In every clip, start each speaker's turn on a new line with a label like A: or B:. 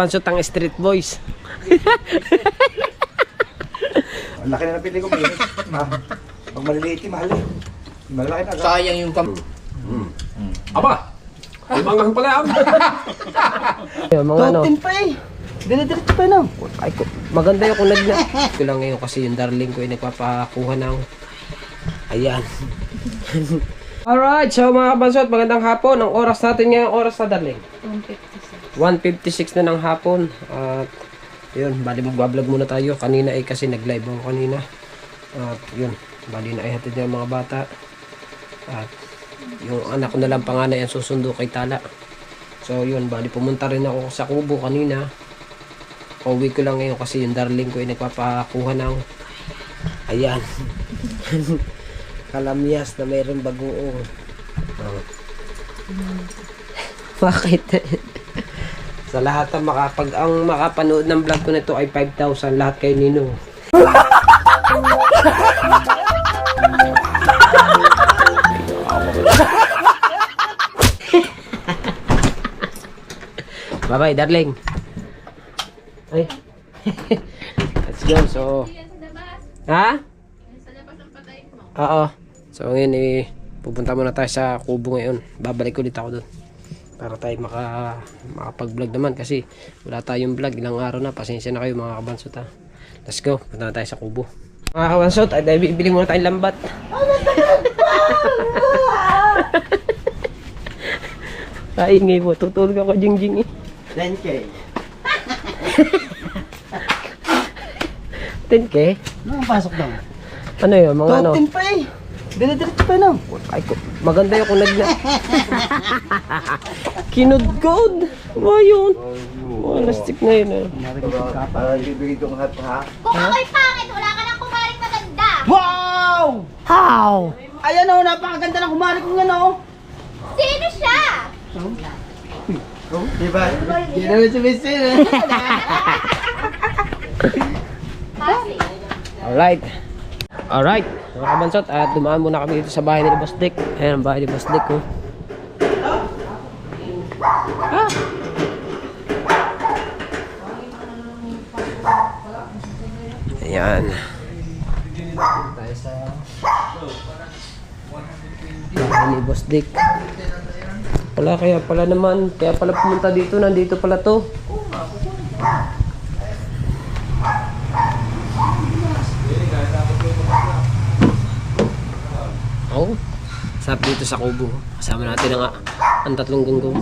A: Pansot ang street boys.
B: Ang laki na napili ko. Pag maliliit, mahal eh. Malaki na.
C: Sayang yung
D: Aba! Ibang lang pala yan.
A: Yung mga ano.
B: Pa eh. Dinidiretso pa no.
A: Ay, maganda yung kung nagna. Ito lang ngayon kasi yung darling ko ay nagpapakuha ng... Ayan. Alright, so mga kabansot, magandang hapon. Ang oras natin ngayon, oras na darling. 1:56 na ng hapon. At yun, bali mag-vlog muna tayo. Kanina ay kasi nag-live ako kanina. At yun, bali na ihatid niya mga bata. At yung anak ko na lang panganay ang susundo kay Tala. So yun, bali pumunta rin ako sa Kubo kanina. Pauwi ko lang ngayon kasi yung darling ko ay nagpapakuha ng... Ayan. Kalamyas na mayroong bagoong. Oh. Bakit? Sa lahat ng ang makapanood ng vlog ko nito ay 5,000 lahat kay Nino. Bye-bye, darling. Ay. Let's go. So, ha? Oo. So ngayon pupunta muna tayo sa Kubo ngayon. Babalik ulit ako doon. Para tayo makapag-vlog naman kasi wala tayong vlog ilang araw na. Pasensya na kayo mga kabansot ha. Let's go. Punta na tayo sa Kubo. Mga kabansot, ay bibili muna tayong lambat. Ay, ingay mo. Tutulog ako jing-jing eh.
B: 10K.
A: 10K?
B: Ano pasok daw?
A: Ano yun? Mga ano?
B: 10 pa eh. Dinidiretso pa no.
A: Ay, maganda yung kung nagna... Kinudkod. Ayun. Lastik na yun eh.
B: Para bibigay ko ng hat ha.
E: Kung ako'y pangit, wala ka ng kumaring maganda.
B: Wow!
A: How?
B: Ayan o, napakaganda ng kumari kong ano.
E: Sino siya?
B: Diba? Hindi naman sumisin eh.
A: Alright. Alright. Mga kabansot, at dumaan muna kami dito sa bahay ni Boss Dick. Ayan ang bahay ni Boss Dick. Oh. Ah. Ayan. Tayo sa bahay ni Boss Dick. Kaya pala naman. Kaya pala pumunta dito. Nandito pala to. Oh, sarap dito sa Kubo. Kasama natin ang tatlong gunggong.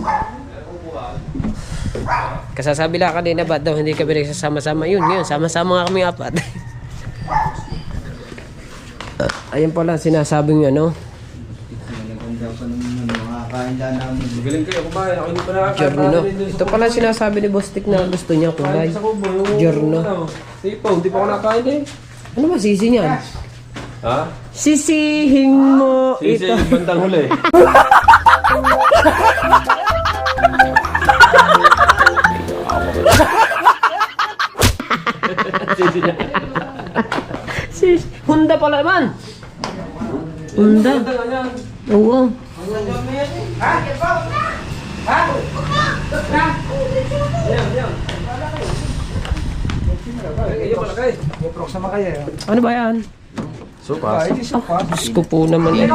A: Kasasabi lang kanina ba't daw hindi kami nagsasama-sama. Yun, sama-sama nga kami apat. Ayun pala sinasabing ano.
D: Magaling kayo kumain. Ako hindi pa nakakain.
A: Giorno. Ito pala sinasabi ni Bostik na gusto niya kulay. Giorno.
D: Sipo, hindi pa ako nakain eh.
A: Ano ba sisi niyan?
D: Ha?
A: Sisihin mo
D: Sisi,
A: ito.
D: yung bandang huli. Sisi niya.
A: Honda pala naman. Honda. Oo.
B: Prox naman kayo.
A: Ano ba yan?
D: Supas.
B: Hindi sopa.
A: Gusto po naman eh.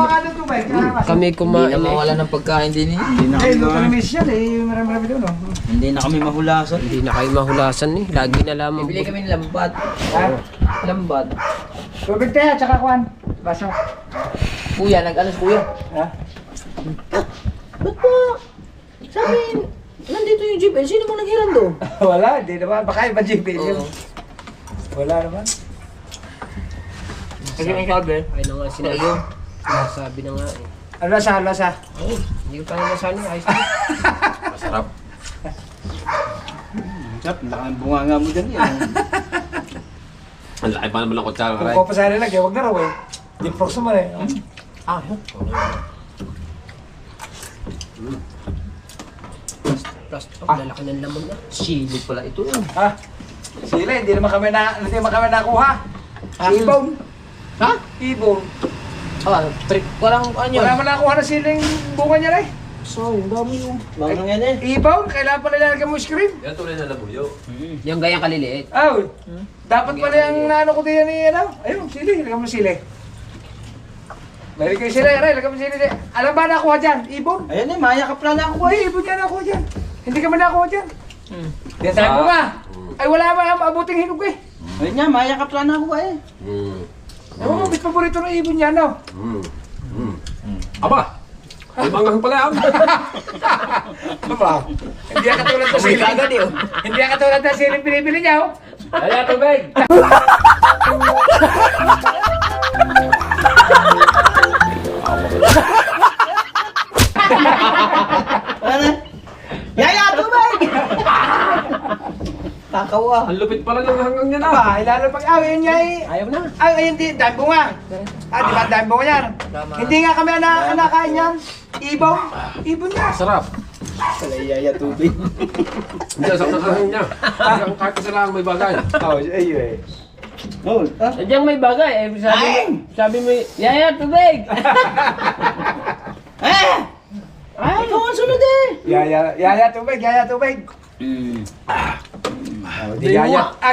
A: Kami
C: Hindi
A: kumain
C: na
A: eh.
C: mawala ng pagkain din eh.
B: Eh, luto na miss yan eh. Marami-marami doon oh.
C: Hindi na kami mahulasan.
A: Hindi na kayo mahulasan eh. Lagi na lamang.
C: Bibili kami ng lambat.
B: Ha?
C: Lambat.
B: Tubig tayo, tsaka kuhan. Baso.
C: Kuya, nag-alas kuya.
B: Ha?
C: Ba't po? Sa amin, nandito yung jeep. Sino mo naghiram doon?
B: Wala, hindi naman. Baka iba JP yun. Wala naman.
C: Kasi ang sabi.
A: Ay na nga sinasabi na nga eh.
B: Alasa.
A: Oh, hindi ko pa naman sana ayos na.
D: Masarap.
B: Chap, laking bunga nga mo dyan yan.
D: Ang laki pa naman ng kutsara.
B: Kung ko pa sana lang, huwag na raw eh. Di prox naman eh.
A: Ah, plus, lalaki ng laman na.
C: Sili pala ito.
B: Ha? Sila, hindi naman kami nakuha. Ibon.
C: Ha?
B: Ibon.
C: Ah, trick. Walang ano yun.
B: Wala man nakuha na siling bunga niya eh.
C: So, yung dami yung... Manghang yan eh.
B: Ibon, kailangan pala lalagyan mo screen.
D: Yan tuloy na labuyo.
A: Yung gayang kaliliit.
B: Oh, dapat pala yung naano ko din yan eh, ano? Ayun, sili, lagyan mo sili. Balik kayo sili, Ray, lagyan mo sili. Alam ba nakuha dyan? Ibon?
C: Ayan eh, maya ka pala na ako
B: Ay, ibon yan nakuha dyan. Hindi ka man nakuha dyan. Yan tayo bunga. Ay, wala ba maabuting hinog eh.
C: Ayun nga, maya ka pala na ako eh.
B: Ewan mo, bit paborito ng ibon yan, no?
D: Aba! May mangang pala yan.
B: Aba, hindi yan katulad ng sili. Hindi yan katulad ng sili pinibili niya, oh.
D: Kaya tubig!
C: Ano? Yaya, tubig! Takaw ah.
D: Ang lupit pala ng hanggang niya na.
B: Aba, lalo pag-awin niya eh.
A: Ayaw na.
B: Ay, ayun din, dahil bunga. Di ba dahil bunga yan? Hindi nga kami anakain yan. Ibon. Ibon niya.
D: Sarap.
C: Yaya, tubig.
D: Hindi, sarap ng hanggang niya. Hanggang kahit isa lang may bagay.
B: Oh, ayun eh.
C: Oh, ah.
A: Sadyang may bagay. Eh, sabi mo, yaya, tubig!
C: Eh! Ay, ikaw ang sunod eh!
B: Yaya tubig, yaya tubig. Di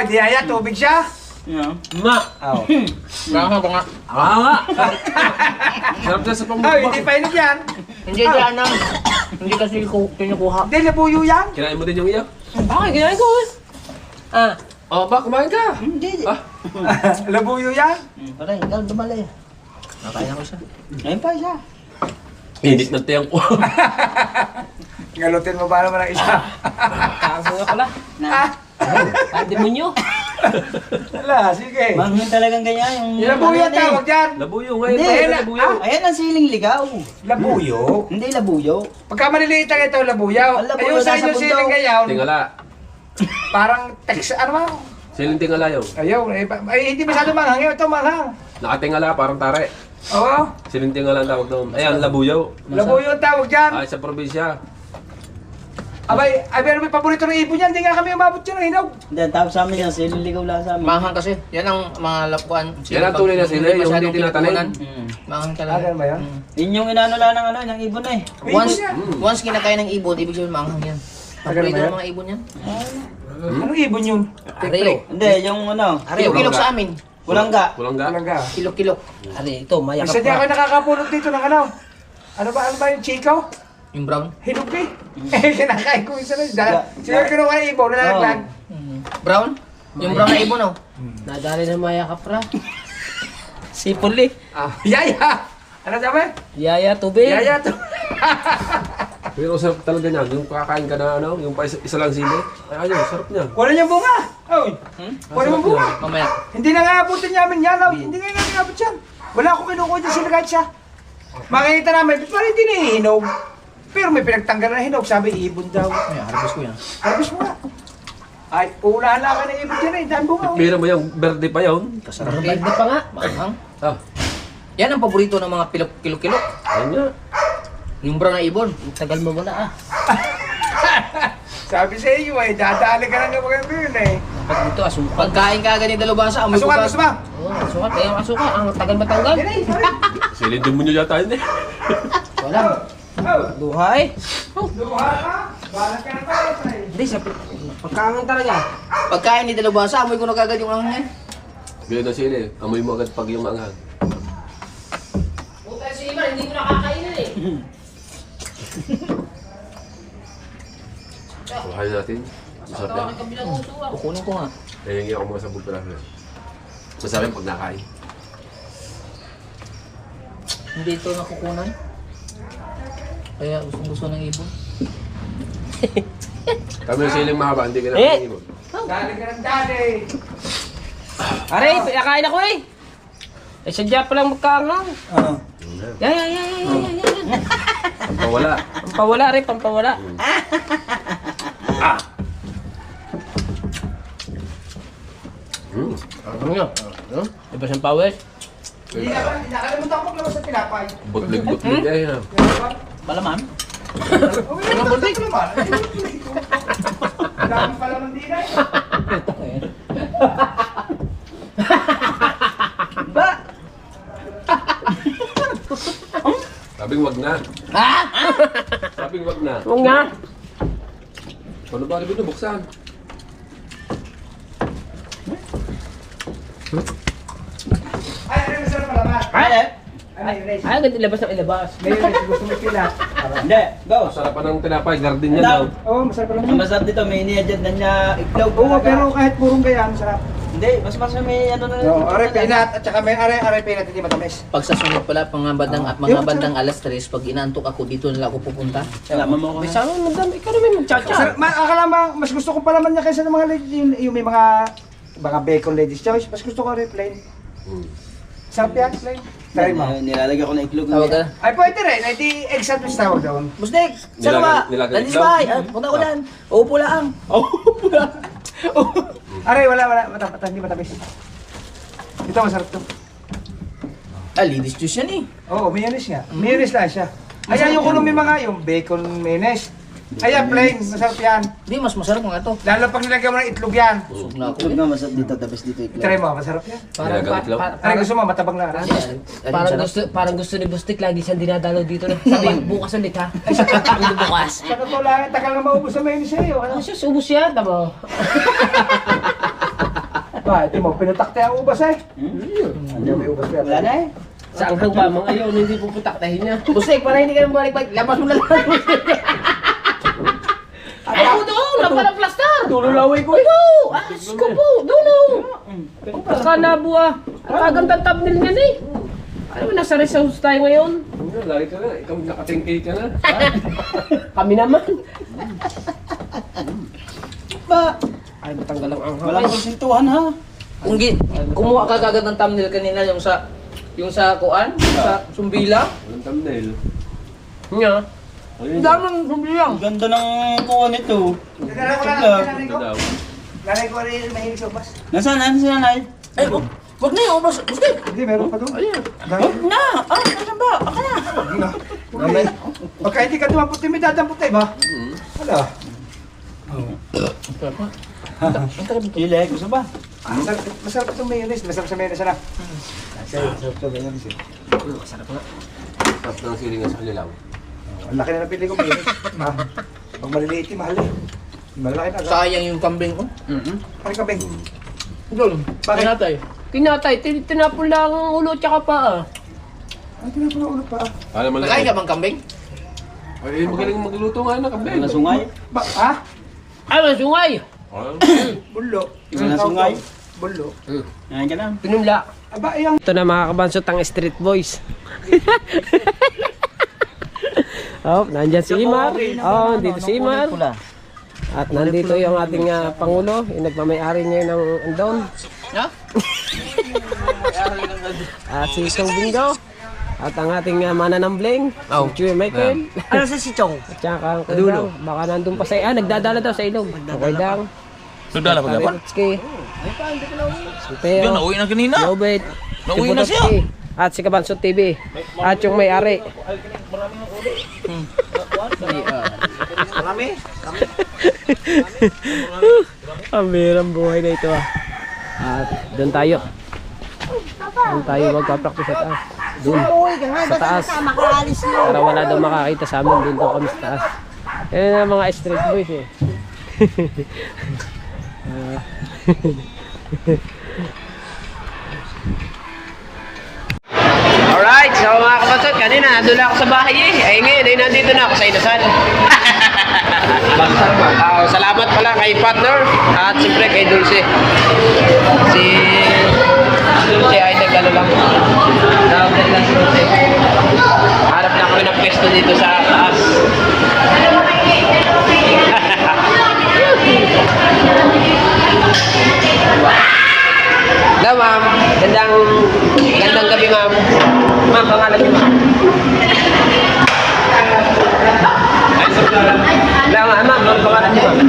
B: yaya tubig siya.
C: Yeah.
A: Ma!
B: Oh.
C: Kaya ko nga.
D: nga! Sarap na sa
B: Oh,
D: pamukbang.
B: hindi pa inog yan.
C: Hindi dyan ang... Hindi kasi kinukuha.
B: Hindi, labuyo yan.
D: Kinain mo din yung iyo?
A: Bakit ginahin ko eh? Ah,
D: Oh, ba? Kumain ka?
C: Hindi.
D: Ah,
B: Labuyo yan.
C: Aray, ikaw dumali. Nakaya ko siya. Ayun pa siya.
D: init ng tiyang ko.
B: Galutin mo ba naman ang isa?
A: kaso nga pala.
B: Ah,
A: Ah, demonyo.
B: wala, sige.
C: Manghang talagang ganyan yung...
B: Labuyo
C: ano yan
B: tawag dyan.
D: Labuyo ngayon.
C: Hindi.
D: Tayo labuyo.
C: Ayan ang siling ligaw.
B: Labuyo.
C: Hindi labuyo.
B: Pagka maliliit lang ito, labuyaw.
C: Ang labuyo
B: Ayun sa
C: nasa
B: inyo
C: bundok.
B: siling ngayon,
D: Tingala.
B: parang text, ano ba?
D: Siling tingala yun.
B: Ayaw, ay hindi masyado manghang yun. Ito manghang.
D: Nakatingala, parang tare.
B: Oo.
D: Siling tingala ang tawag doon. Ayan, labuyo.
B: Labuyo ang tawag dyan.
D: Ay, sa probinsya.
B: Abay, pero may paborito ng ibon yan. Hindi nga kami umabot dyan ng hinog.
C: Hindi, ang tawag sa amin yan, siling ligaw lang sa amin.
F: Manghang kasi. Yan ang mga lapuan.
D: Yan ang tunay na sila, yung hindi tinatanim.
F: Manghang
B: Ah,
F: talaga.
B: ganun ba yan?
C: Yun yung inano lang ng ano, ng ibon eh.
B: May
F: Once,
B: ibon yan.
F: once kinakain ng ibon, ibig sabihin manghang yan.
B: Tagal
F: Paborito
B: ba yan?
F: ng mga ibon yan.
B: Anong ibon yun?
F: Areo.
C: Hindi, yung ano,
F: Areo-kilok sa amin.
C: kulangga.
D: Kulangga.
B: Talaga.
F: Kilok-kilok.
A: Ari, ito, maya
B: Isa
A: ka
B: di ako
A: pa.
B: nakakapulot dito ng ano. Ano ba yung chikaw?
F: Yung brown.
B: Hinog eh. Eh, kinakain ko isa na. Sino kinuha ng ibon? Nalalaglag.
F: Brown? Yung brown na ibon, oh.
A: Nadali na maya ka pra. Sipuli.
B: Ah, yaya! Ano sabi?
A: Yaya, tubig.
B: Yaya to.
D: Pero sarap talaga niya. Yung kakain ka na ano, yung pa isa lang sili. Ay, ayun, sarap niya.
B: Wala niyang bunga. Oy. Wala niyang bunga.
F: Mamaya.
B: Hindi na nga abutin namin yan. Hindi nga namin abot yan. Wala akong kinukuha dyan sila kahit siya. Makikita namin, parang hindi na hinog. Pero may pinagtanggal na hinog. Sabi, ibon daw.
F: Ay, harvest ko yan.
B: Harvest mo nga. Ay, uulahan ka na ibon dyan eh. Dahil bunga. oh.
D: Pira mo yung verde pa yun.
F: Kasarap.
A: Berde pa nga.
F: Manghang.
D: Ah,
F: Yan ang paborito ng mga kilok-kilok.
D: ayun nga.
F: Yung brown na ibon.
A: Ang tagal mo muna ah.
B: Sabi sa iyo eh, dadali ka lang kapag yun eh.
A: Pag dito, asukal.
F: Pagkain ka agad ni dalubasa, amoy
B: Masukan,
F: bukas.
B: gusto ba?
A: Oo, asukal. Kaya ang asukal. Ang tagal matanggal.
B: Yan eh, sorry.
D: Silid mo nyo yata yun eh.
A: Wala.
B: Oh,
A: Duhay.
B: luha ka. Balat ka na pa.
A: Hindi, sa pagkaangan talaga.
F: Pagkain ni dalubasa, amoy ko na kagad yung anghang yan.
D: Bili ng sili. Amoy mo agad pag yung anghang.
A: Puta si Iman, hindi ko nakakainin eh.
D: Kuhain natin. Masarap yan.
A: Kabilang uso ako.
F: Kukunin ko nga.
D: Nahingi ako mga 10 piraso. Masarap pag nakain.
F: Hindi ito nakukunan. Kaya gusto ng ibon.
D: Kami yung siling mahaba, hindi ka na
A: Eh!
D: ibon.
B: Dali ka ng dali.
A: Aray, pinakain ako eh. Eh, sadya palang magkaangang.
C: Oo.
A: Yan.
D: Pampawala.
A: Pampawala rin, pampawala. Ano yun? Iba siyang pawis?
B: Hindi nakalimutan ko maglabas sa tinapay.
D: Butlig-butlig eh. ah.
C: Palaman?
B: Okay, nagtatag naman. Dami pala ng dinay.
C: Ba?
D: Sabing wag na.
F: Ha?
D: Sabing wag na.
A: Huwag nga.
D: Ano ba rin binubuksan?
B: Ay, ano yung masarap pala ba? Ay, Ernest.
A: Ay, agad ilabas ng ilabas.
B: Mayonnaise, gusto mo pila.
C: Hindi, go.
D: Masarap pa ng tinapay. Garden niya daw.
B: Oo, masarap pala.
C: Ang masarap dito, may iniyadyan na niya itlog.
B: Oo, pero kahit purong gaya, masarap.
C: Hindi, mas may ano na
B: Oo, aray peanut, at saka may aray peanut, hindi matamis.
F: Pag sa sunod pala, mga bandang alas 3, pag inaantok ako, dito nila ako pupunta.
C: Salamat mo ko.
A: May sama, madam. Ikaw naman magtsatsa.
B: Akala ba, mas gusto ko pala man niya kaysa ng mga ladies, yung may mga bacon ladies choice, mas gusto ko rin plain. Sarap yan, plain. Try mo.
C: Nilalagay ko na itlog.
F: Tawag ka.
B: Ay, pwede rin. Ay, di egg sandwich tawag doon.
F: Musdik! Saan ka ba?
D: Nilagay
F: Nandito
D: itlog?
F: ba? Punta ko dyan. Uupo lang.
B: Aray, wala. Hindi matamis. Ito, masarap to.
F: Ah, ladies juice yan eh.
B: Oo, mayonnaise nga. Mayonnaise lang siya. Ay, yung kulong may mga, yung bacon mayonnaise. Ay, plain. Masarap yan.
F: Hindi, mas masarap nga ito.
B: Lalo pag nilagyan mo ng itlog yan.
F: Busog na ako.
C: Itlog nga masarap dito, tapos dito itlog.
B: Try mo, masarap yan.
D: Nilagang itlog?
B: Ay, gusto mo, matabang na. Ano?
A: Parang gusto ni Bustik lagi siyang dinadalaw dito na. Sabi, bukas ulit ha. Hindi bukas.
B: Sa totoo lang, tagal na maubos sa mayonnaise sa'yo. Ano?
A: Ano siya, subos yan, tamo.
B: Ba, ito mo, pinutakte ang ubas eh. Hindi may ubas yan.
C: Wala na eh.
A: Sa anghang ba, mga ayaw, hindi puputaktahin niya.
F: Bustik, para hindi ka nang balik-balik. Labas mo na lang. Ay, doon! Wala ng plaster!
A: Tululaway ko eh.
F: Diyos ko po! Dulo!
A: Akala buha. Ang kaganda thumbnail niyan eh. Ano ba, nasa rest house tayo ngayon?
D: Lagi ka na. Ikaw nakatingkay ka na.
A: Kami naman.
F: Ba?
A: Ay, matanggal ang anghang.
C: Wala ko sintuhan ha.
F: Kumuha ka kagad ng thumbnail kanina yung sa kuan, sa sumbila.
D: Walang thumbnail.
A: Nga.
F: Ang dami ng sumbila.
C: Ang ganda ng kuha nito.
B: Nagdala ko lang, nanay
D: Ito
B: ko.
D: daw.
B: Nanay ko rin mahilig sa ubas.
C: Nasaan si nanay?
F: Ay, wag na yung ubas. Bustik!
B: Hindi, meron pa doon. Ayan.
C: Huwag na! Ah, nasan ba? Aka na!
B: Nanay. Pagka hindi ka dumampot, may dadampot tayo ba? Wala.
C: Ile, gusto ba?
B: Masarap itong mayonnaise. Masarap sa mayonnaise na. Masarap itong mayonnaise eh.
D: Sarap ng siling sa kalilaw.
B: Ang laki na napili ko mayonnaise. Pag maliliit, mahal eh. Malaki na.
F: Sayang yung kambing ko.
B: Ano ka, Beng?
F: Doon.
B: Bakit?
F: Kinatay.
A: Kinatay, tinapon lang ang ulo tsaka paa.
B: Ano pinapaulo pa?
D: Alam mo
F: Nakain ka bang kambing?
D: Ay, magaling magluto nga na kambing.
C: Nasungay?
B: Ha?
A: Ay, masungay.
B: Bullo.
C: Nasungay?
B: Bullo.
C: Ngayon ka na.
A: Pinula.
B: Aba, yung...
A: Ito na mga kabansot ang street boys. Oh, nandyan si Imar. Oh, dito si Imar. At nandito yung ating Pangulo, yung nagmamayari ngayon ng Andon.
F: Ha?
A: At si Chong Bingo. At ang ating mananambling, si Chuy Michael.
C: Ano sa si Chong?
A: At saka ang Kuydang. Baka nandun pa sa nagdadala daw sa ilog. Ang Kuydang.
F: Nagdala pa ba?
A: Si Teo.
F: Nauwi na kanina.
A: Lobet.
F: Nauwi na siya.
A: At si Kabansot TV. At yung may-ari.
C: Marami.
A: Ang birang buhay na ito At doon tayo. Doon tayo magpa-practice sa taas. Doon. Sa taas. Para wala daw makakita sa amin. Doon daw kami sa taas. Yan ang mga street boys eh. Alright, so mga kabansot, kanina nandun ako sa bahay eh. Ay ngayon, ay nandito na ako sa Inasan. Salamat pala kay partner at siyempre kay Dulce. Si Dulce ay nag-ano lang. Nag-update lang si Dulce. Harap lang kami ng pwesto dito sa taas. Hello ma'am, gandang gabi ma'am. Ma'am, pangalan niyo ma'am? Hello ma'am, pangalan niyo ma'am?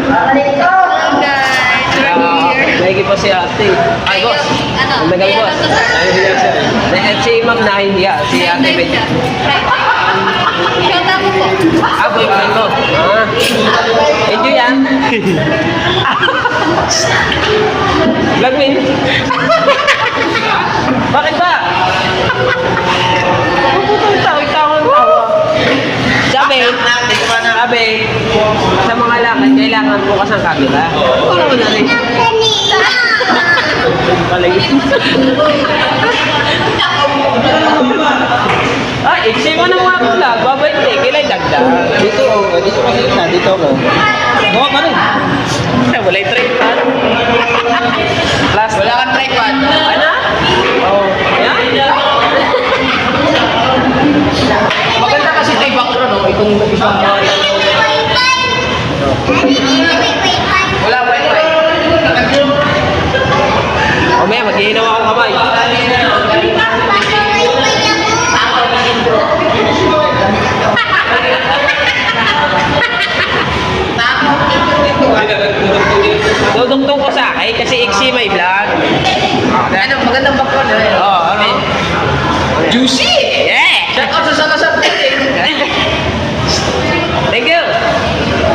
A: Lagi po si ate. Ay boss, ang nagal boss. At si ma'am na hindi si ate Betty.
E: Shota mo po.
A: Boyfriend mo. Enjoy yan. Vlog min. Bakit ba? Puputol tao, itawa ang tawa. bukas ang kabila. Wala mo na rin. Ah, iksi mo ng mga vlog. Babait eh. Kailan dagdag? Dito kasi isa. Dito ako. Gawa pa rin. Wala yung tripod. Plus, wala kang tripod. Ano? Oo. Yan? Maganda kasi ito yung background, no? Itong isang wala wifi. O maya, mag-iinaw akong kamay. Dudungtong ko sa akin kasi iksi may vlog.
F: Ano, magandang background eh.
A: Oo, ano?
F: Juicy!
A: Yeah!
F: Shout out sa Salasat
A: Thank you!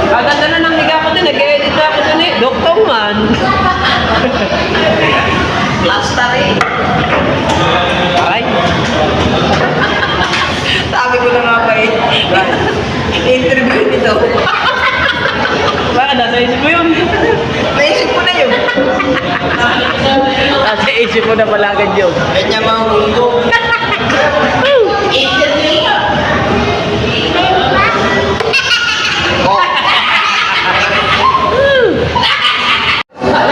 A: Kaganda na ng higa ko din. Nag-edit na ako dun eh. Doktong man.
F: Plaster eh.
A: Ay.
F: Sabi ko na nga ba eh. Interview nito.
A: Bakit? Nasa isip mo yun?
F: Naisip ko na yun.
A: Nasa isip mo na pala agad yun.
F: Kanya mga mundo.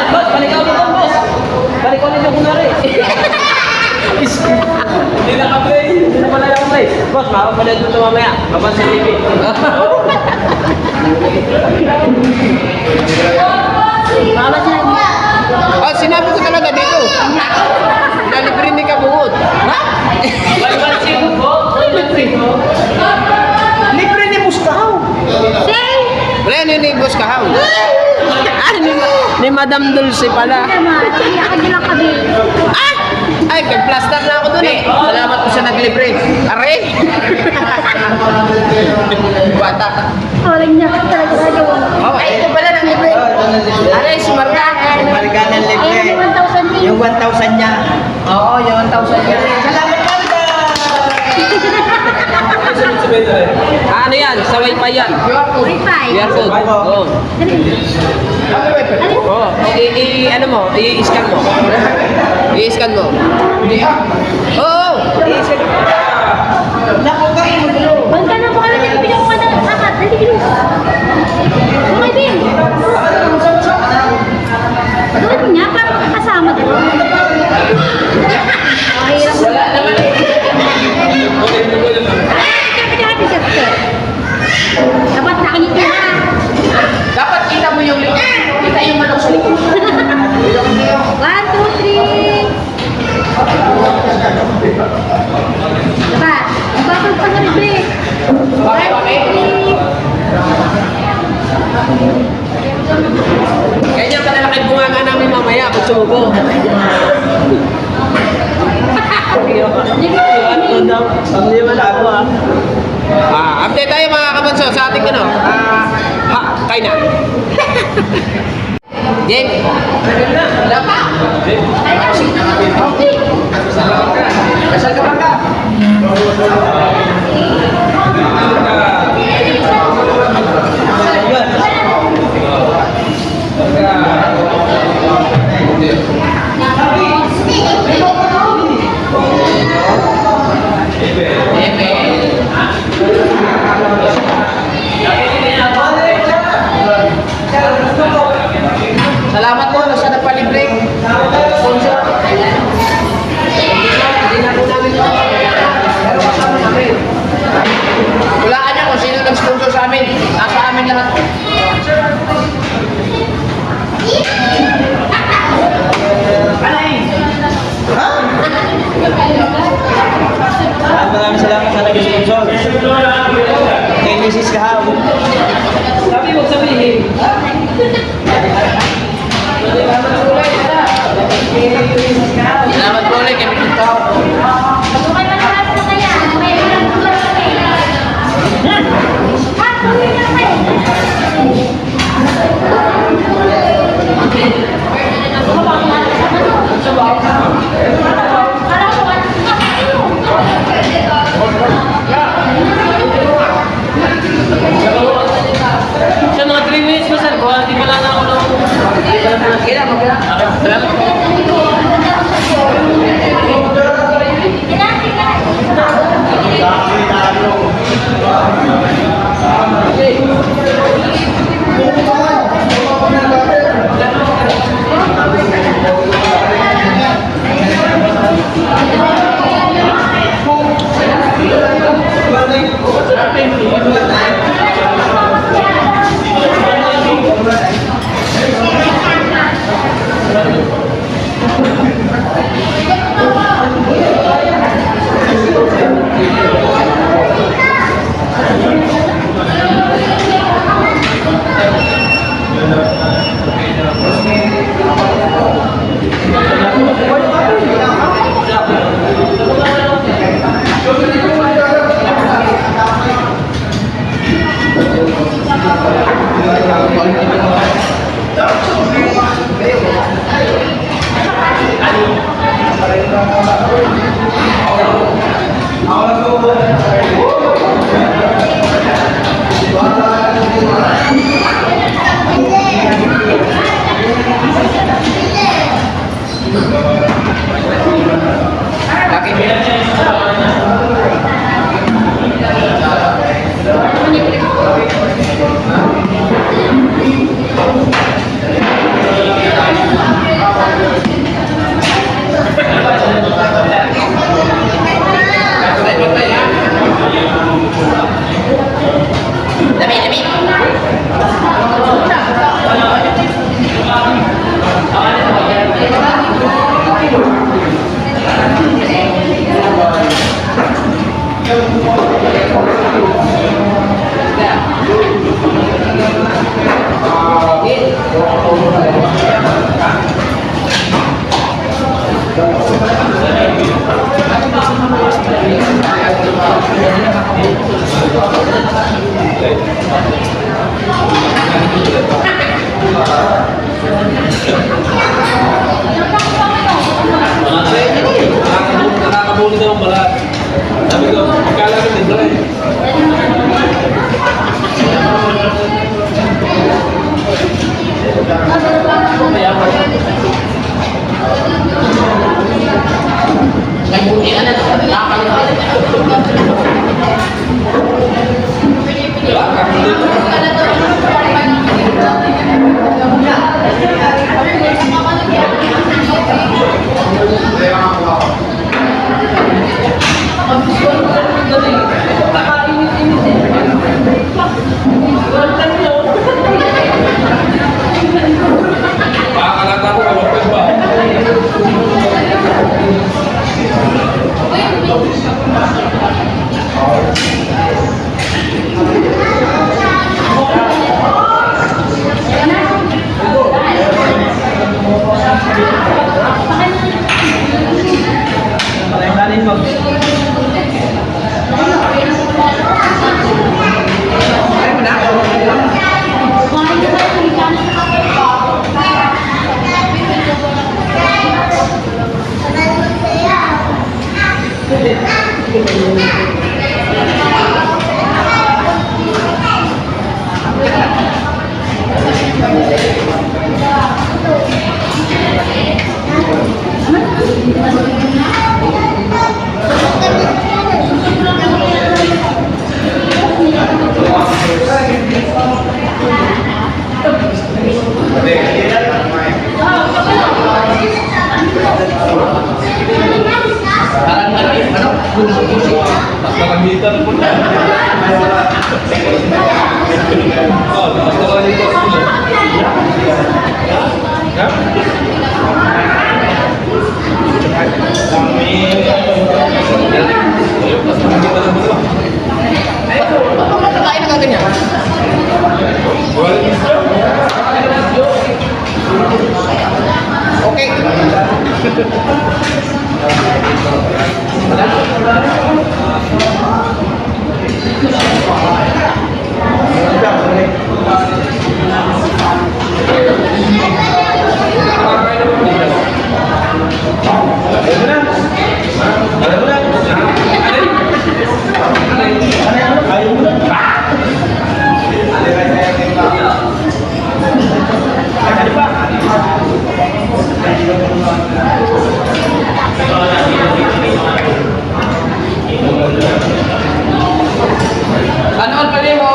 A: Boss, palikaw dito, boss. Palikaw dito kunwari. Hindi naka-play. Hindi na pala naka-play. Boss, makapalad mo ito mamaya. Kapag sa TV. Oh, sinabi ko talaga dito. Nalibre ni Kabungod. Ha?
B: Libre ni Mustahaw.
A: Wala yun ni Boss Kahaw. Ni Madam Dulce pala. Ay, kag-plaster na ako dun eh.
F: Salamat po sa naglibre.
A: Are?
F: Bata.
A: Oh,
F: Ay, ito pala ng libre.
A: Are, sumarga.
B: Marga ng libre. Yung 1,000 niya.
F: Oo, yung 1,000 yan.
B: Salamat ka.
A: Ano yan? Sa wifi yan. QR code. Oo. Oh, ano mo? I-scan mo. I-scan mo. Oo. I-scan.
B: Naku ka, inulo.
E: Doon niya, parang kasama doon. Mahirap.
F: Wala naman eh.
E: Dapat nakikita na.
F: Dapat kita mo yung likod. Kita yung manok sa likod.
E: 1, 2, 3. Diba? Bakit pa nga rin?
F: Bakit?
A: Ganyan pala laki bunganga namin mamaya pag sumuko. Hindi wala ako update tayo mga kabanso sa ating ano. Kain na. Game.
F: Wala pa. Kasal ka ba ka? Salamat po sa nagpalibre. Sponsor. Hindi na po namin ito. Pero kasama namin. Hulaan niyo kung sino nag-sponsor sa amin. Nasa amin lahat.
B: Maraming salamat sa nag-sponsor. Kay Mrs. Kahaw.
A: Sabi mo sabihin.
F: Salamat po ulit kay Mr. Tao.
A: Sa mga 3 minutes mo sa
D: Nakakabuli naman pala. Sabi ko, magkala ko din eh. Makakalata ko, kapag ba? Nakamitan po na. Oh, basta dito.
F: Kain na ganyan. Okay. Ano ang pali mo?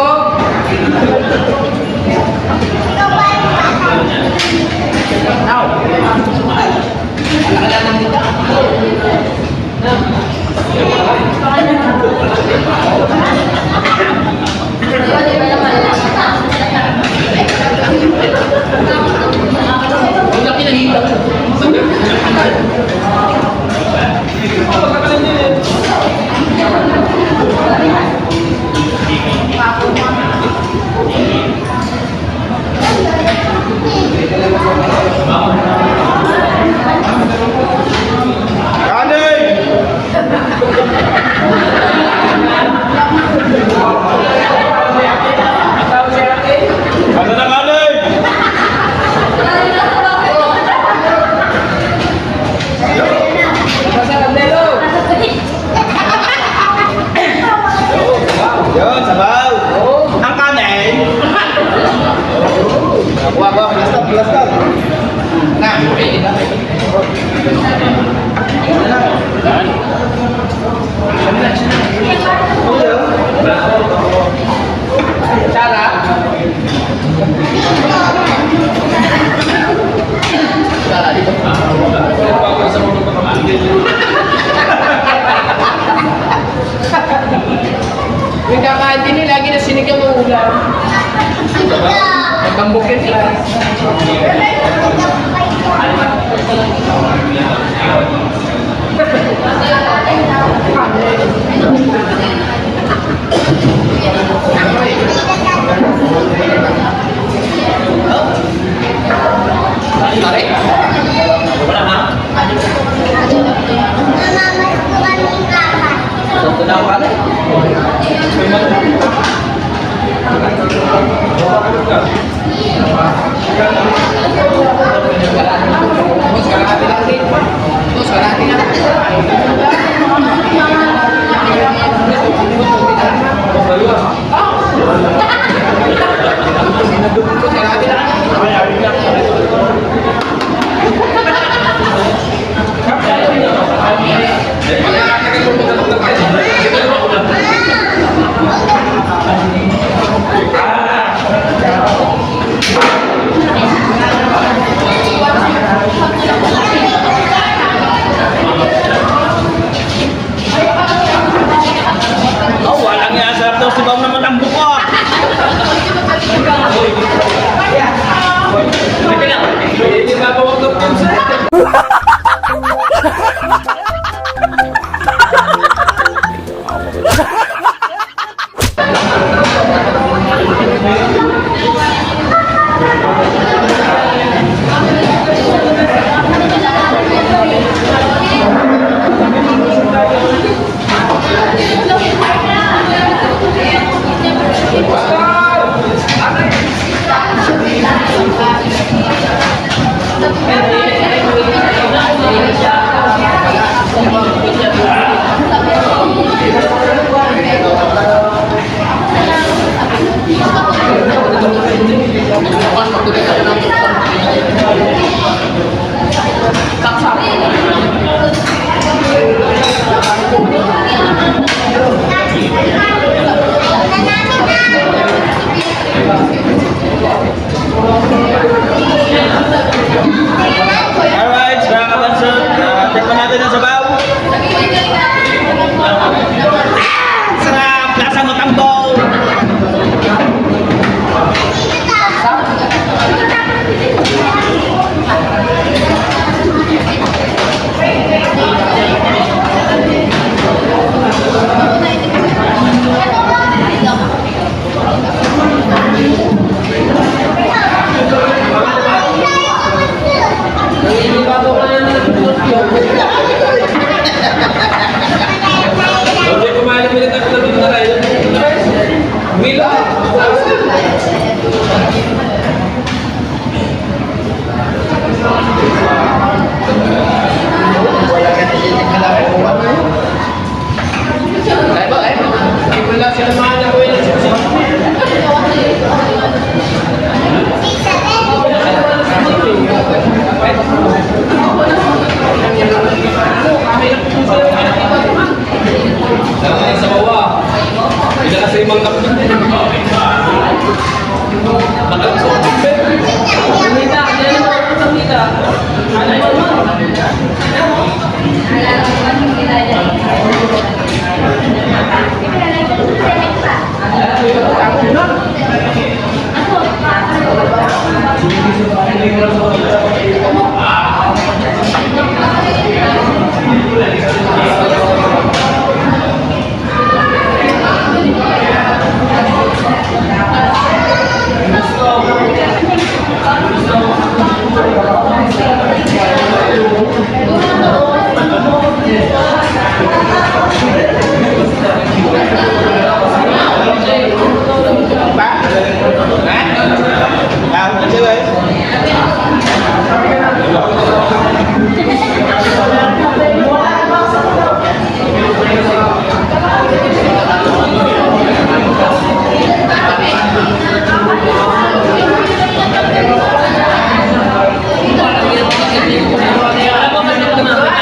F: Now. Alakala ng dito. Ang laki ng hita. Yung kakain din lagi na sinigang ng ulam. Magkambukin sila.
A: Kalahati lang din.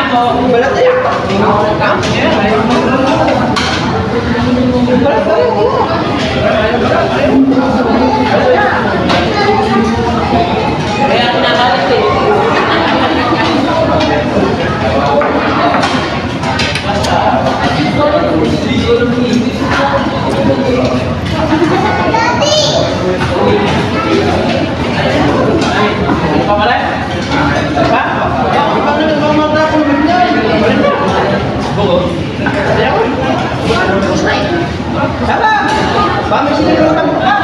F: Balat na yan. Kaya pinakalit eh. Pamalan? Pa? Paano nagmamata ko naman yan? Bugo? Tama! Paano sinilungan mo ka?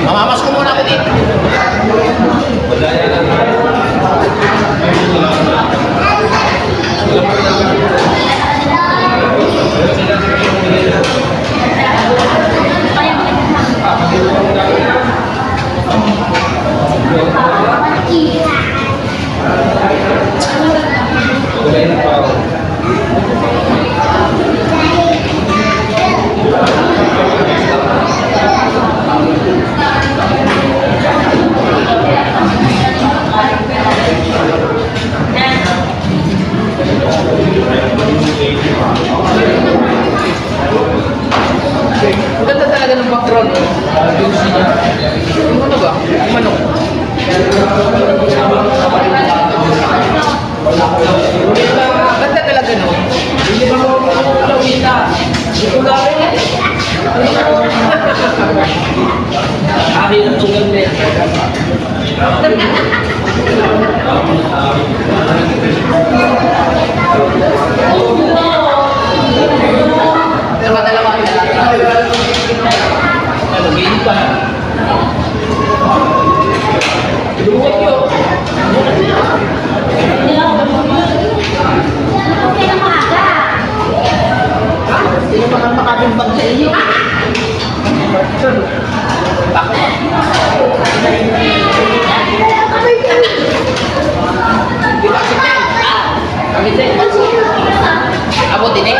F: Mamamas ko muna ako dito. Ang ganda talaga ng background. Yung ano ba? Yung manok. Ganda talaga no? Hindi ba mo kalawita? Ito na rin. Akin ang tunggal na yan. Dalawa-dalawa ang lalaki. Ano, gini pa. Lumot yun. Sino pa kang makabimbang sa inyo? Bako. Abo din eh.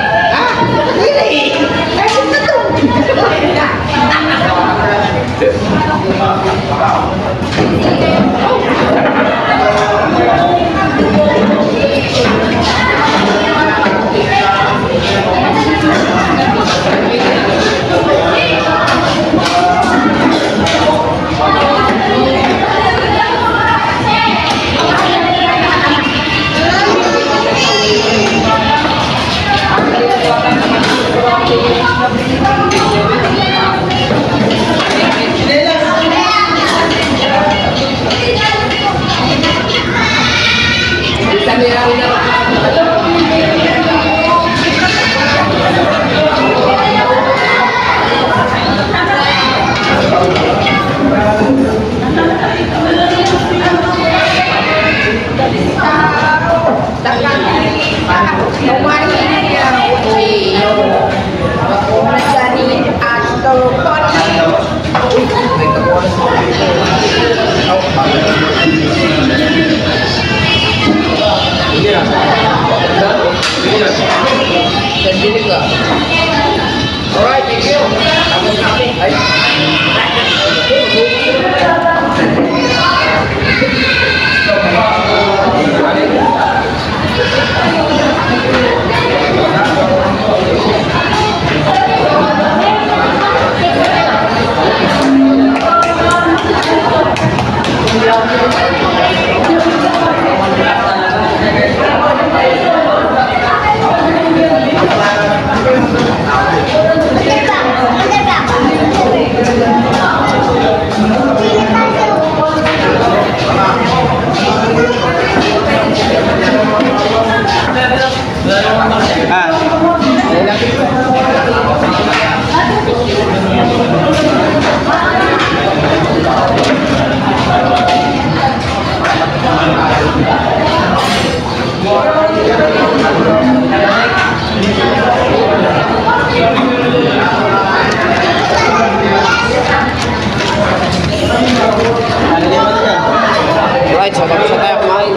A: Alright, so tapos na tayo kumain.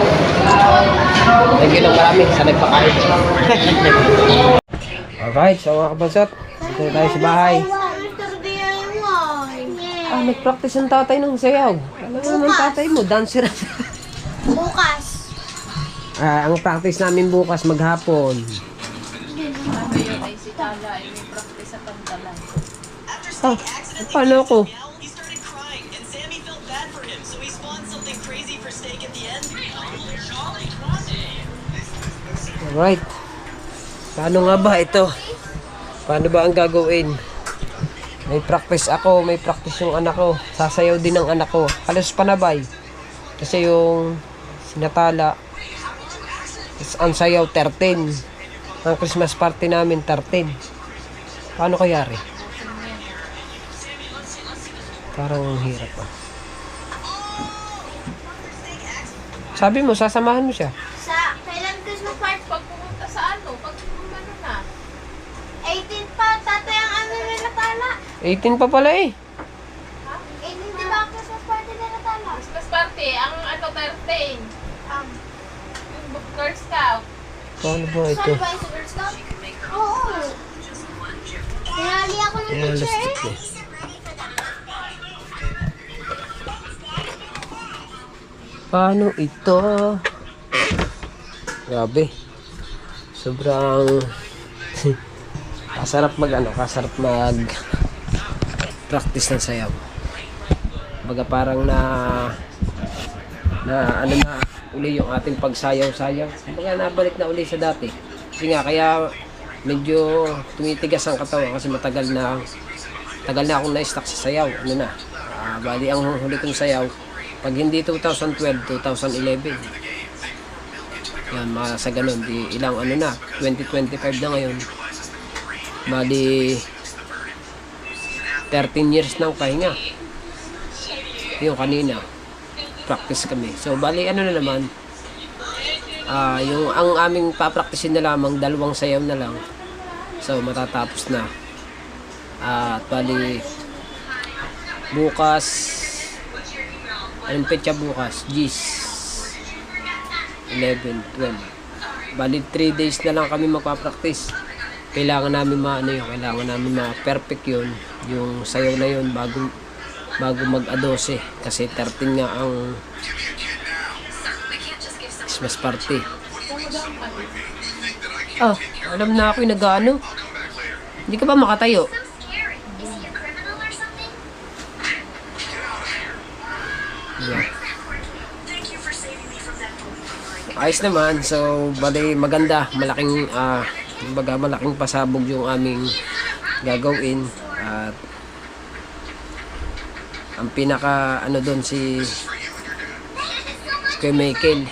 A: Thank you lang marami sa nagpakain. Alright, so mga kabansot, dito na tayo sa bahay.
E: Mr. DIY.
A: Ah, nag-practice ang tatay ng sayaw. Alam mo naman tatay mo, dancer.
E: Bukas.
A: Ang practice namin bukas maghapon. Ah, paano ako?
G: He started crying, and Sammy felt bad for him, so he spawned something crazy for steak at the end.
A: Alright. Paano nga ba ito? Paano ba ang gagawin? May practice ako, may practice yung anak ko. Sasayaw din ng anak ko. Halos panabay. Kasi yung sinatala, ang sayaw 13. Ang Christmas party namin 13. Paano kayari? Parang ang hirap ah. Sabi mo, sasamahan mo siya.
E: Sa kailan Christmas party?
H: Pag pumunta sa ano, pag pumunta na.
E: 18 pa, tatay ang ano nila tala.
A: 18 pa pala eh.
E: 18 di ba ang Christmas party nila tala?
H: Christmas party, ang ano, 13. Yung Girl Scout.
A: Paano ba ito?
E: Saan ba yung sa Girl Scout? Oo. Tinali ako ng teacher
A: Realistic
E: eh.
A: eh. Paano ito? Grabe. Sobrang kasarap mag practice ng sayaw. Baga parang na ano na uli yung ating pagsayaw-sayaw. Baga nabalik na uli sa dati. Kasi nga kaya medyo tumitigas ang katawan kasi tagal na akong na-stuck sa sayaw. Ano na? Bali ang huli kong sayaw pag hindi 2012, 2011. Yan, sa ganun, ilang ano na, 2025 na ngayon. Bali, 13 years ng pahinga. Yung kanina, practice kami. So, bali, ano na naman, yung ang aming papraktisin na lamang, 2 sayaw na lang. So, matatapos na. At bali, bukas, anong petsa bukas? Gis 11, 12. Bali 3 days na lang kami magpa-practice. Kailangan namin kailangan namin ma-perfect yun. Yung sayaw na yun bago mag-12 kasi 13 nga ang Christmas party. Alam na ako yung nag-ano. Hindi ka ba makatayo? Yeah. Ayos naman. So, bali maganda. Malaking pasabog yung aming gagawin. At ang pinaka ano doon si Kuya Michael.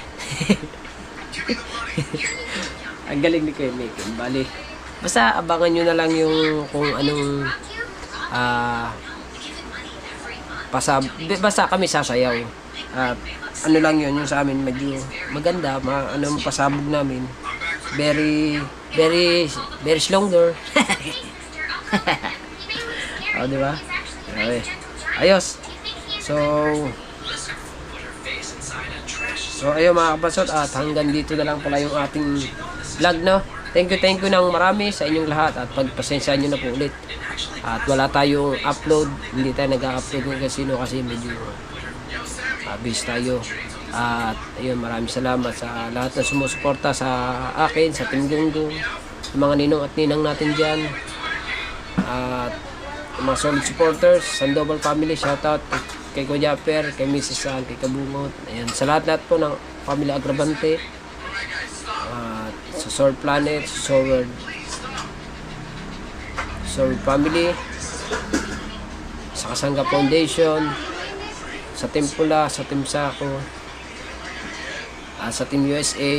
A: Ang galing ni Kuya Michael. Bali, basta abangan nyo na lang yung kung anong basta kami sasayaw. At ano lang yun, yung sa amin medyo maganda, pasabog namin. Very longer. Di ba? Okay. Ayos. So ayun mga kapasot, at hanggang dito na lang pala yung ating vlog, no? Thank you ng marami sa inyong lahat at pagpasensya nyo na po ulit. At wala tayong upload, hindi tayo nag-upload ng kasino kasi medyo busy tayo. At ayun, maraming salamat sa lahat na sumusuporta sa akin, sa Team Gunggong, sa mga ninong at ninang natin dyan. At mga solid supporters, Sandoval family, shoutout kay Kuya Japper, kay Mrs. San, kay Kabungot. Ayan, sa lahat po ng pamilya Agravante. Sa Sword Planet, Sword Family, sa Kasangga Foundation, sa Team Pula, sa Team Sako, sa Team USA,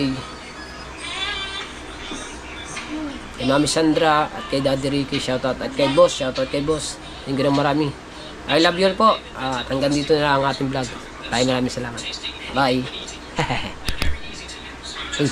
A: kay Mami Sandra, at kay Daddy Ricky, shoutout, at kay Boss, shoutout kay Boss. Thank you ng marami. I love you all po. At hanggang dito na lang ang ating vlog. Maraming salamat. Bye. Uy.